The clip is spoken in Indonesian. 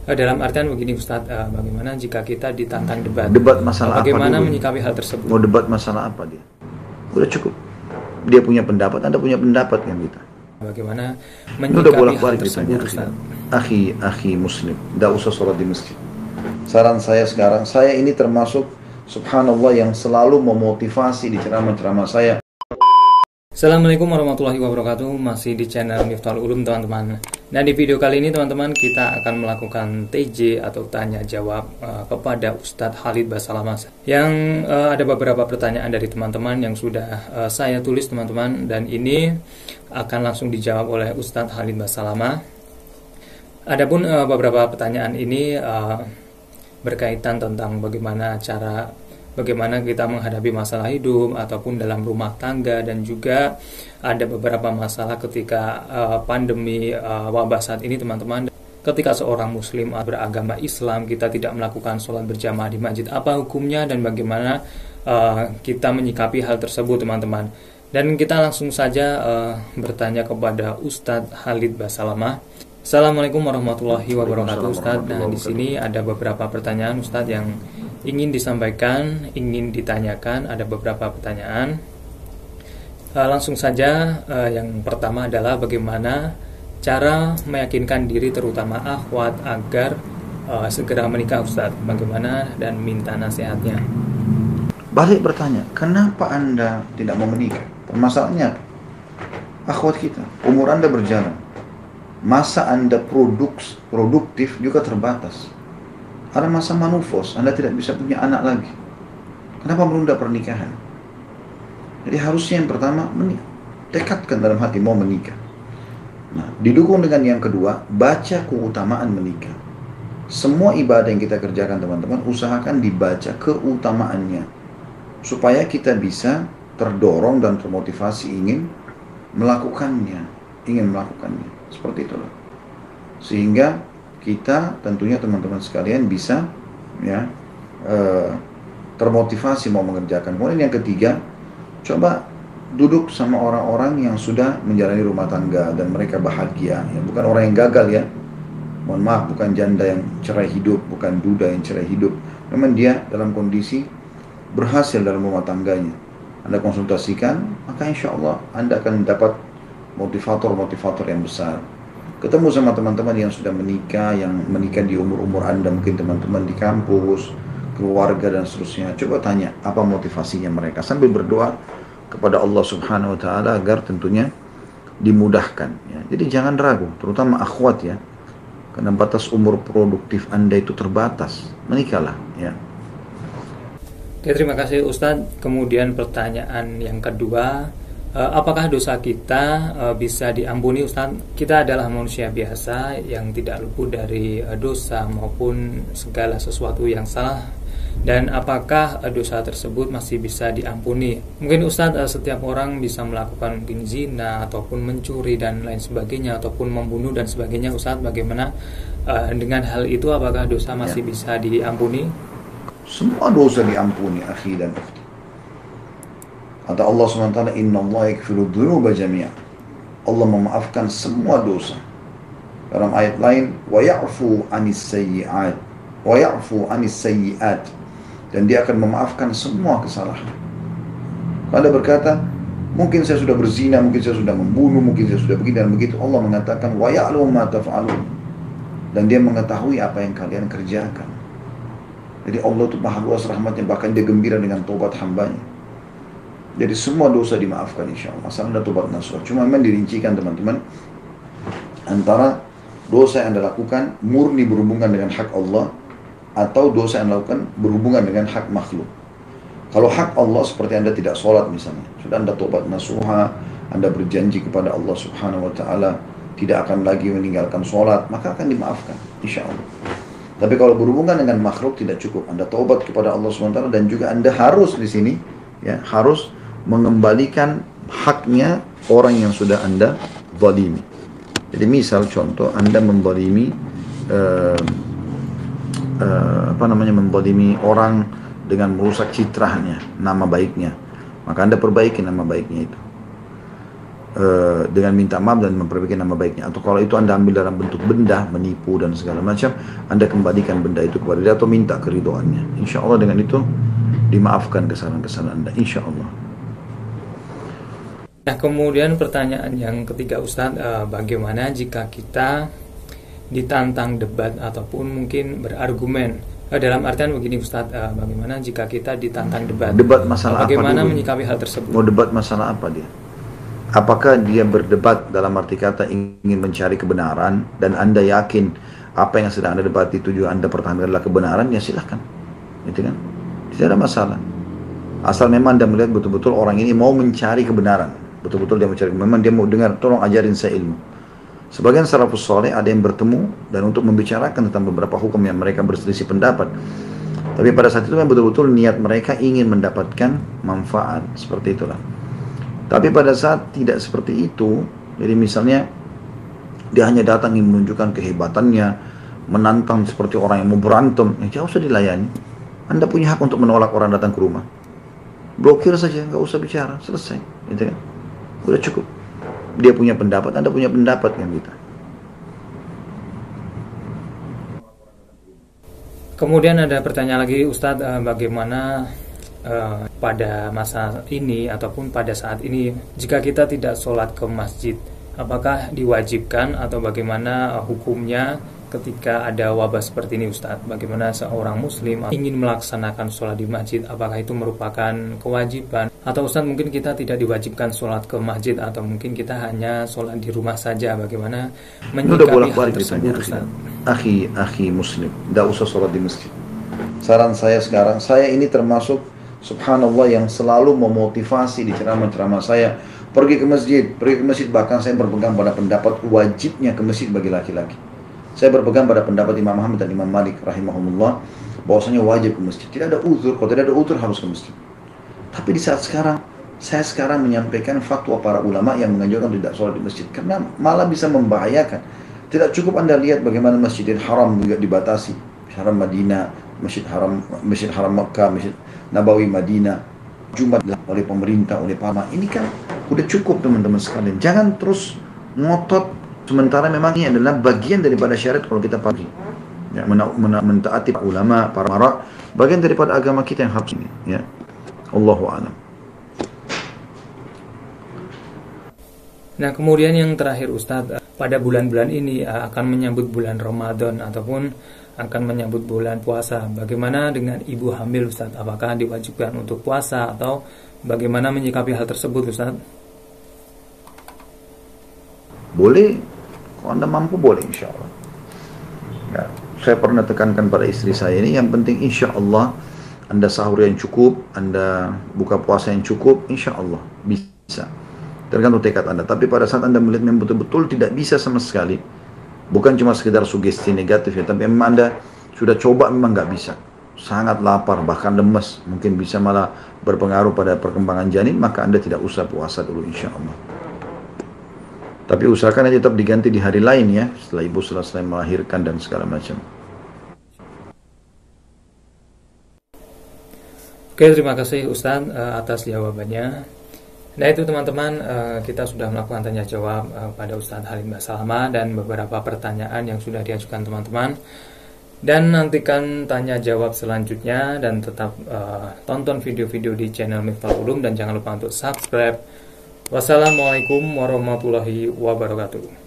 Dalam artian begini Ustadz, bagaimana jika kita ditantang debat? Debat masalah bagaimana apa dulu? menyikapi hal tersebut? Mau debat masalah apa dia? Udah cukup. Dia punya pendapat, Anda punya pendapat yang kita. Bagaimana Udah menyikapi hal bolak-balik tersebut ditanya, Ustadz? akhi muslim, tidak usah sholat di masjid. Saran saya sekarang, saya ini termasuk subhanallah yang selalu memotivasi di ceramah-ceramah saya. Assalamualaikum warahmatullahi wabarakatuh. Masih di channel Miftahul Ulum teman-teman. Nah, di video kali ini teman-teman kita akan melakukan TJ atau tanya jawab kepada Ustadz Khalid Basalamah, yang ada beberapa pertanyaan dari teman-teman yang sudah saya tulis teman-teman, dan ini akan langsung dijawab oleh Ustadz Khalid Basalamah. Adapun beberapa pertanyaan ini berkaitan tentang bagaimana kita menghadapi masalah hidup ataupun dalam rumah tangga, dan juga ada beberapa masalah ketika pandemi wabah saat ini teman-teman. Ketika seorang muslim beragama Islam kita tidak melakukan sholat berjamaah di masjid, apa hukumnya dan bagaimana kita menyikapi hal tersebut teman-teman. Dan kita langsung saja bertanya kepada Ustadz Khalid Basalamah. Assalamualaikum warahmatullahi wabarakatuh Ustadz. Nah, di sini ada beberapa pertanyaan Ustadz yang ingin disampaikan, ingin ditanyakan. Ada beberapa pertanyaan. Langsung saja, yang pertama adalah bagaimana cara meyakinkan diri terutama akhwat agar segera menikah Ustadz. Bagaimana dan minta nasihatnya. Balik bertanya, kenapa Anda tidak mau menikah? Permasalahannya akhwat kita, umur Anda berjalan, masa Anda produktif juga terbatas. Ada masa menopause, Anda tidak bisa punya anak lagi. Kenapa menunda pernikahan? Jadi harusnya yang pertama tekadkan dalam hati mau menikah. Nah, didukung dengan yang kedua, baca keutamaan menikah. Semua ibadah yang kita kerjakan teman-teman, usahakan dibaca keutamaannya, supaya kita bisa terdorong dan termotivasi ingin melakukannya. Seperti itulah. Sehingga kita tentunya teman-teman sekalian bisa termotivasi mau mengerjakan. Kemudian yang ketiga, coba duduk sama orang-orang yang sudah menjalani rumah tangga dan mereka bahagia, ya. Bukan orang yang gagal, ya. Mohon maaf, bukan janda yang cerai hidup, bukan duda yang cerai hidup. Memang dia dalam kondisi berhasil dalam rumah tangganya. Anda konsultasikan, maka insya Allah Anda akan dapat motivator yang besar. Ketemu sama teman-teman yang sudah menikah, yang menikah di umur-umur Anda, mungkin teman-teman di kampus, keluarga dan seterusnya. Coba tanya apa motivasinya mereka, sambil berdoa kepada Allah Subhanahu wa taala agar tentunya dimudahkan, ya. Jadi jangan ragu, terutama akhwat, ya. Karena batas umur produktif Anda itu terbatas. Menikahlah, ya. Oke, terima kasih Ustadz. Kemudian pertanyaan yang kedua, apakah dosa kita bisa diampuni Ustadz? Kita adalah manusia biasa yang tidak luput dari dosa maupun segala sesuatu yang salah. Dan apakah dosa tersebut masih bisa diampuni? Mungkin Ustadz, setiap orang bisa melakukan mungkin zina ataupun mencuri dan lain sebagainya, ataupun membunuh dan sebagainya. Ustadz, bagaimana dengan hal itu? Apakah dosa masih bisa diampuni? Semua dosa diampuni, akhi dan ukhti. Kata Allah SWT, Inna Allah yakfiru dhunuba jami'a. Allah memaafkan semua dosa. Dalam ayat lain, wa ya'fu anis sayyi'at. Dan dia akan memaafkan semua kesalahan. Kalau Anda berkata, mungkin saya sudah berzina, mungkin saya sudah membunuh, mungkin saya sudah begini dan begitu, Allah mengatakan, wa ya'lamu ma taf'alun. Dan dia mengetahui apa yang kalian kerjakan. Jadi Allah itu maha luas rahmatnya, bahkan dia gembira dengan tobat hambanya. Jadi semua dosa dimaafkan insya Allah. Asal Anda tobat nasuh. Cuma memang dirincikan teman-teman, antara dosa yang Anda lakukan murni berhubungan dengan hak Allah, atau dosa yang Anda lakukan berhubungan dengan hak makhluk. Kalau hak Allah seperti Anda tidak sholat misalnya, sudah Anda tobat nasuha, Anda berjanji kepada Allah Subhanahu wa ta'ala tidak akan lagi meninggalkan sholat, maka akan dimaafkan insya Allah. Tapi kalau berhubungan dengan makhluk tidak cukup. Anda taubat kepada Allah SWT, dan juga Anda harus di sini, ya, harus mengembalikan haknya orang yang sudah Anda zalimi. Jadi misal contoh, Anda menzalimi menzalimi orang dengan merusak citranya, nama baiknya, maka Anda perbaiki nama baiknya itu. dengan minta maaf dan memperbaiki nama baiknya. Atau kalau itu Anda ambil dalam bentuk benda, menipu dan segala macam, Anda kembalikan benda itu kepada dia atau minta keridhoannya. Insya Allah dengan itu dimaafkan kesalahan-kesalahan Anda, insya Allah. Nah, kemudian pertanyaan yang ketiga Ustadz, bagaimana jika kita ditantang debat ataupun mungkin berargumen? Dalam artian begini Ustadz, bagaimana jika kita ditantang debat? Debat masalah bagaimana apa dulu? Menyikapi hal tersebut? Mau debat masalah apa dia? Apakah dia berdebat dalam arti kata ingin mencari kebenaran dan Anda yakin apa yang sedang Anda debati tujuan Anda pertahankan adalah kebenaran, ya silahkan, gitu kan? Tidak ada masalah. Asal memang Anda melihat betul-betul orang ini mau mencari kebenaran, betul-betul dia mencari, memang dia mau dengar, tolong ajarin saya ilmu. Sebagian salafus saleh ada yang bertemu dan untuk membicarakan tentang beberapa hukum yang mereka berselisih pendapat. Tapi pada saat itu memang betul-betul niat mereka ingin mendapatkan manfaat, seperti itulah. Tapi pada saat tidak seperti itu, jadi misalnya dia hanya datang ingin menunjukkan kehebatannya, menantang seperti orang yang mau berantem, ya usah dilayani. Anda punya hak untuk menolak orang datang ke rumah. Blokir saja, nggak usah bicara, selesai, gitu kan? Udah cukup. Dia punya pendapat, Anda punya pendapat kan kita. Kemudian ada pertanyaan lagi Ustadz, bagaimana pada masa ini ataupun pada saat ini jika kita tidak sholat ke masjid, apakah diwajibkan atau bagaimana hukumnya ketika ada wabah seperti ini Ustadz? Bagaimana seorang muslim ingin melaksanakan sholat di masjid, apakah itu merupakan kewajiban? Atau Ustadz mungkin kita tidak diwajibkan sholat ke masjid atau mungkin kita hanya sholat di rumah saja? Bagaimana menyikapi hal tersebut Ustadz? Akhi muslim, tidak usah sholat di masjid. Saran saya sekarang, saya ini termasuk subhanallah yang selalu memotivasi di ceramah-ceramah saya pergi ke masjid, bahkan saya berpegang pada pendapat wajibnya ke masjid bagi laki-laki. Saya berpegang pada pendapat Imam Ahmad dan Imam Malik rahimahumullah bahwasanya wajib ke masjid. Tidak ada uzur, kalau tidak ada uzur harus ke masjid. Tapi di saat sekarang, saya sekarang menyampaikan fatwa para ulama yang menganjurkan tidak sholat di masjid karena malah bisa membahayakan. Tidak cukup Anda lihat bagaimana Masjidil Haram juga dibatasi, Haram Madinah, Masjid Haram Makkah, Masjid Nabawi Madinah, Jumat oleh pemerintah, oleh Parma. Ini kan udah cukup teman-teman sekalian. Jangan terus ngotot sementara memang ini adalah bagian daripada syariat kalau kita pagi. Ya, mentaati ulama, para bagian daripada agama kita yang harus ini. Ya, Allahu a'lam. Nah, kemudian yang terakhir Ustadz, pada bulan-bulan ini akan menyambut bulan Ramadan ataupun akan menyambut bulan puasa. Bagaimana dengan ibu hamil Ustadz? Apakah diwajibkan untuk puasa atau bagaimana menyikapi hal tersebut Ustadz? Boleh, kalau Anda mampu boleh insya Allah. Ya, saya pernah tekankan pada istri saya ini, yang penting insya Allah Anda sahur yang cukup, Anda buka puasa yang cukup, insya Allah bisa. Tergantung tekad Anda. Tapi pada saat Anda melihat memang betul-betul tidak bisa sama sekali, bukan cuma sekedar sugesti negatif ya, tapi memang Anda sudah coba memang nggak bisa, sangat lapar bahkan lemes, mungkin bisa malah berpengaruh pada perkembangan janin, maka Anda tidak usah puasa dulu insya Allah. Tapi usahakan tetap diganti di hari lain ya, setelah ibu selesai melahirkan dan segala macam. Oke, terima kasih Ustadz atas jawabannya. Nah itu teman-teman, kita sudah melakukan tanya jawab pada Ustadz Khalid Basalamah dan beberapa pertanyaan yang sudah diajukan teman-teman. Dan nantikan tanya jawab selanjutnya dan tetap tonton video-video di channel Miftahul Ulum dan jangan lupa untuk subscribe. Wassalamualaikum warahmatullahi wabarakatuh.